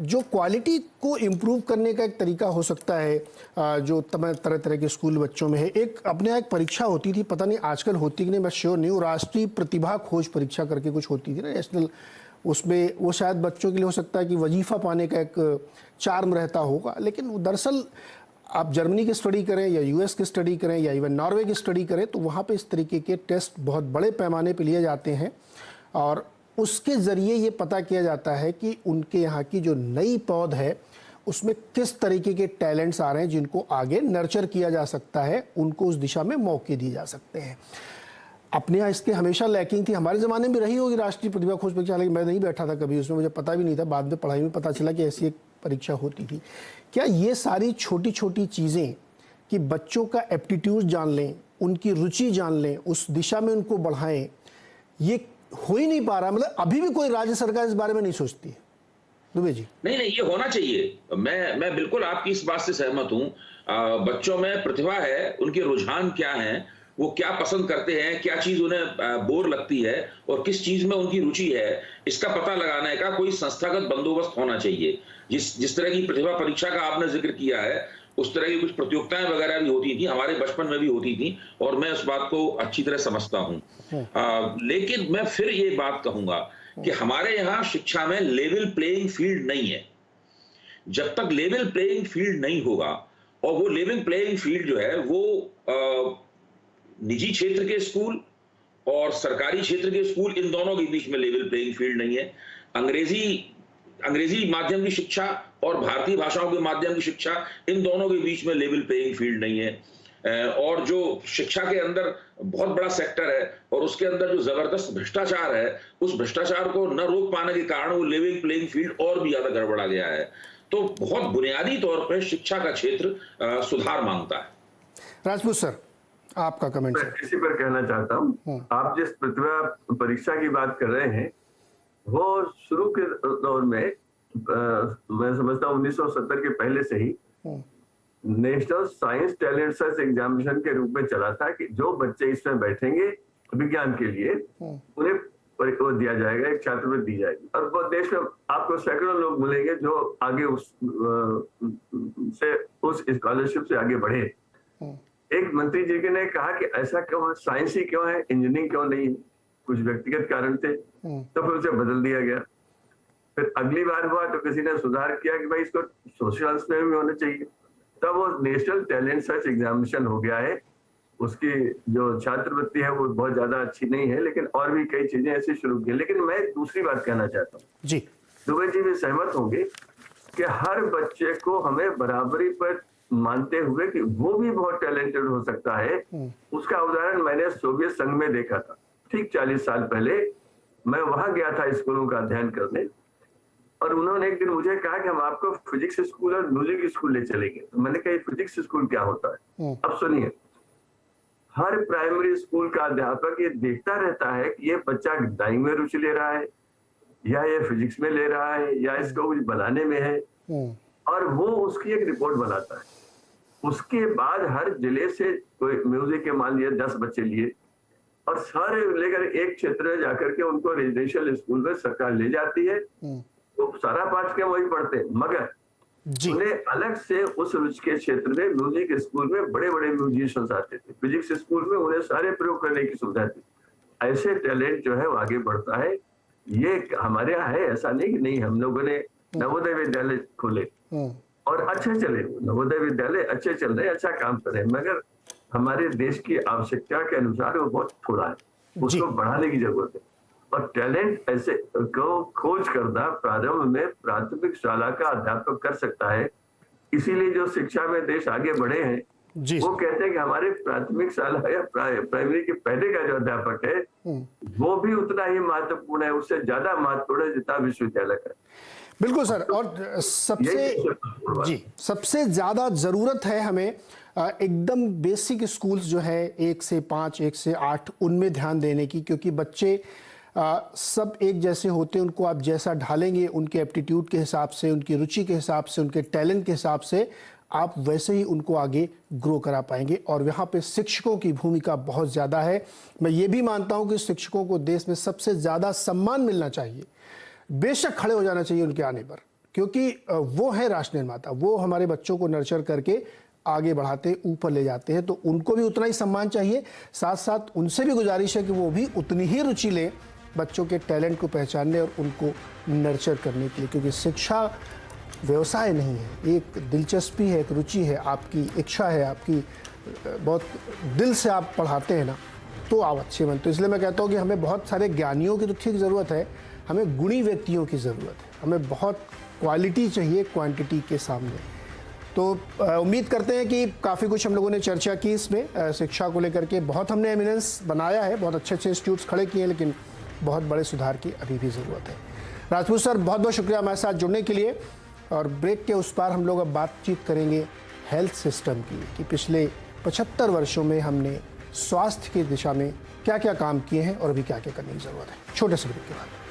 जो क्वालिटी को इम्प्रूव करने का एक तरीका हो सकता है, जो तरह तरह के स्कूल बच्चों में है, एक अपने यहाँ एक परीक्षा होती थी, पता नहीं आजकल होती कि नहीं, मैं श्योर नहीं हूँ, राष्ट्रीय प्रतिभा खोज परीक्षा करके कुछ होती थी ना, नेशनल। उसमें वो शायद बच्चों के लिए हो सकता है कि वजीफा पाने का एक चार्म रहता होगा, लेकिन दरअसल आप जर्मनी की स्टडी करें या यूएस की स्टडी करें या इवन नॉर्वे की स्टडी करें, तो वहाँ पे इस तरीके के टेस्ट बहुत बड़े पैमाने पे लिए जाते हैं और उसके ज़रिए ये पता किया जाता है कि उनके यहाँ की जो नई पौध है उसमें किस तरीके के टैलेंट्स आ रहे हैं जिनको आगे नर्चर किया जा सकता है, उनको उस दिशा में मौके दिए जा सकते हैं। अपने यहाँ इसके हमेशा लैकिंग थी, हमारे ज़माने में रही होगी राष्ट्रीय प्रतिभा खोज परीक्षा, लेकिन मैं नहीं बैठा था कभी उसमें, मुझे पता भी नहीं था, बाद में पढ़ाई में पता चला कि ऐसी एक परीक्षा होती थी। क्या ये सारी छोटी छोटी चीज़ें कि बच्चों का एप्टीट्यूड जान लें, उनकी रुचि जान लें, उस दिशा में उनको बढ़ाएं, ये हो ही नहीं पा रहा? मतलब अभी भी कोई राज्य सरकार इस बारे में नहीं सोचती है। दुबे जी। नहीं, ये होना चाहिए। मैं बिल्कुल आपकी इस बात से सहमत हूं। बच्चों में प्रतिभा है, उनके रुझान क्या हैं, वो क्या पसंद करते हैं, क्या चीज उन्हें बोर लगती है और किस चीज में उनकी रुचि है, इसका पता लगाने का कोई संस्थागत बंदोबस्त होना चाहिए। जिस तरह की प्रतिभा परीक्षा का आपने जिक्र किया है, उस तरह की कुछ प्रतियोगिताएं वगैरह भी होती थी, हमारे बचपन में भी होती थी और मैं उस बात को अच्छी तरह समझता हूं। लेकिन मैं फिर ये बात कहूंगा कि हमारे यहाँ शिक्षा में लेवल प्लेइंग फील्ड नहीं है। जब तक लेवल प्लेइंग फील्ड नहीं होगा, और वो लेवल प्लेइंग फील्ड जो है वो निजी क्षेत्र के स्कूल और सरकारी क्षेत्र के स्कूल, इन दोनों के बीच में लेवल प्लेइंग फील्ड नहीं है। अंग्रेजी माध्यम की शिक्षा और भारतीय भाषाओं के माध्यम की शिक्षा, इन दोनों के बीच में लेवल प्लेइंग फील्ड नहीं है। और जो शिक्षा के अंदर बहुत बड़ा सेक्टर है और उसके अंदर जो जबरदस्त भ्रष्टाचार है, उस भ्रष्टाचार को न रोक पाने के कारण वो लेवल प्लेइंग फील्ड और भी ज्यादा गड़बड़ा गया है। तो बहुत बुनियादी तौर पर शिक्षा का क्षेत्र सुधार मांगता है। राजपूत सर, आपका कमेंट। मैं इसी पर कहना चाहता हूँ, आप जिस प्रतिभा परीक्षा की बात कर रहे हैं, वो शुरू के दौर में मैं समझता हूँ 1970 के पहले से ही national science talent search examination के रूप में चला था कि जो बच्चे इसमें बैठेंगे विज्ञान के लिए, उन्हें वो दिया जाएगा, एक छात्रवृत्ति दी जाएगी। और वो देश में आपको सैकड़ों लोग मिलेंगे जो आगे उस स्कॉलरशिप से आगे बढ़े। एक मंत्री जी ने कहा कि ऐसा क्यों है, साइंस ही क्यों है, इंजीनियरिंग क्यों नहीं है? कुछ व्यक्तिगत कारण थे, तो फिर उसे बदल दिया गया। फिर अगली बार हुआ तो किसी ने सुधार किया कि भाई इसको सोशल साइंस में भी होना चाहिए। तब वो नेशनल टैलेंट सर्च एग्जामिनेशन हो गया है। उसकी जो छात्रवृत्ति है वो बहुत ज्यादा अच्छी नहीं है, लेकिन और भी कई चीजें ऐसी शुरू की। लेकिन मैं दूसरी बात कहना चाहता हूँ जी, दुबे जी भी सहमत होंगे कि हर बच्चे को हमें बराबरी पर मानते हुए कि वो भी बहुत टैलेंटेड हो सकता है। उसका उदाहरण मैंने सोवियत संघ में देखा था। ठीक 40 साल पहले मैं वहां गया था स्कूलों का अध्ययन करने, और उन्होंने एक दिन मुझे कहा कि हम आपको फिजिक्स स्कूल और म्यूजिक स्कूल ले चलेंगे। तो मैंने कहा फिजिक्स स्कूल क्या होता है? अब सुनिए, हर प्राइमरी स्कूल का अध्यापक ये देखता रहता है कि ये बच्चा ड्राइंग में रुचि ले रहा है या ये फिजिक्स में ले रहा है या इसको कुछ बनाने में है, और वो उसकी एक रिपोर्ट बनाता है। उसके बाद हर जिले से कोई म्यूजिक के मान लिया 10 बच्चे लिए और सारे लेकर एक क्षेत्र में जाकर के उनको रेजिडेंशियल स्कूल में सरकार ले जाती है। तो सारा पाठ्यक्रम वही पढ़ते हैं, मगर उन्हें अलग से उस रुचि के क्षेत्र में म्यूजिक स्कूल में बड़े बड़े म्यूजिशियंस आते थे। फिजिक्स स्कूल में उन्हें सारे प्रयोग करने की सुविधा थी। ऐसे टैलेंट जो है वो आगे बढ़ता है। ये हमारे यहाँ है, ऐसा नहीं कि नहीं। हम लोगों ने नवोदय विद्यालय खोले और अच्छे चले, नवोदय विद्यालय अच्छे चल रहे, अच्छा काम कर रहे हैं, मगर हमारे देश की आवश्यकता के अनुसार वो बहुत थोड़ा है, उसको बढ़ाने की जरूरत है। और टैलेंट ऐसे को खोज करना प्रारंभ में प्राथमिक शाला का अध्यापक कर सकता है। इसीलिए जो शिक्षा में देश आगे बढ़े हैं वो कहते हैं कि हमारे प्राथमिक शाला या प्राइमरी के पहले का जो अध्यापक है वो भी उतना ही महत्वपूर्ण है, उससे ज्यादा महत्वपूर्ण है जितना विश्वविद्यालय का। बिल्कुल सर। और सबसे ज्यादा जरूरत है हमें एकदम बेसिक स्कूल्स जो है 1 से 5, 1 से 8, उनमें ध्यान देने की, क्योंकि बच्चे सब एक जैसे होते हैं। उनको आप जैसा ढालेंगे, उनके एप्टीट्यूड के हिसाब से, उनकी रुचि के हिसाब से, उनके टैलेंट के हिसाब से आप वैसे ही उनको आगे ग्रो करा पाएंगे। और यहाँ पे शिक्षकों की भूमिका बहुत ज़्यादा है। मैं ये भी मानता हूँ कि शिक्षकों को देश में सबसे ज़्यादा सम्मान मिलना चाहिए, बेशक खड़े हो जाना चाहिए उनके आने पर, क्योंकि वो है राष्ट्र निर्माता, वो हमारे बच्चों को नर्चर करके आगे बढ़ाते, ऊपर ले जाते हैं, तो उनको भी उतना ही सम्मान चाहिए। साथ साथ उनसे भी गुजारिश है कि वो भी उतनी ही रुचि लें बच्चों के टैलेंट को पहचानने और उनको नर्चर करने के लिए, क्योंकि शिक्षा व्यवसाय नहीं है, एक दिलचस्पी है, एक रुचि है, आपकी इच्छा है, आपकी बहुत दिल से आप पढ़ाते हैं ना, तो आप अच्छे बनते। तो इसलिए मैं कहता हूँ कि हमें बहुत सारे ज्ञानियों की तो ठीक ज़रूरत है, हमें गुणी व्यक्तियों की ज़रूरत है, हमें बहुत क्वालिटी चाहिए क्वांटिटी के सामने। तो उम्मीद करते हैं कि काफ़ी कुछ हम लोगों ने चर्चा की इसमें, शिक्षा को लेकर के बहुत हमने एमिनेंस बनाया है, बहुत अच्छे अच्छे इंस्टीट्यूट्स खड़े किए हैं, लेकिन बहुत बड़े सुधार की अभी भी ज़रूरत है। राजपूत सर, बहुत बहुत शुक्रिया हमारे साथ जुड़ने के लिए। और ब्रेक के उस पार हम लोग अब बातचीत करेंगे हेल्थ सिस्टम की, कि पिछले 75 वर्षों में हमने स्वास्थ्य की दिशा में क्या क्या काम किए हैं और अभी क्या क्या करने की ज़रूरत है। छोटे से ब्रेक के बाद।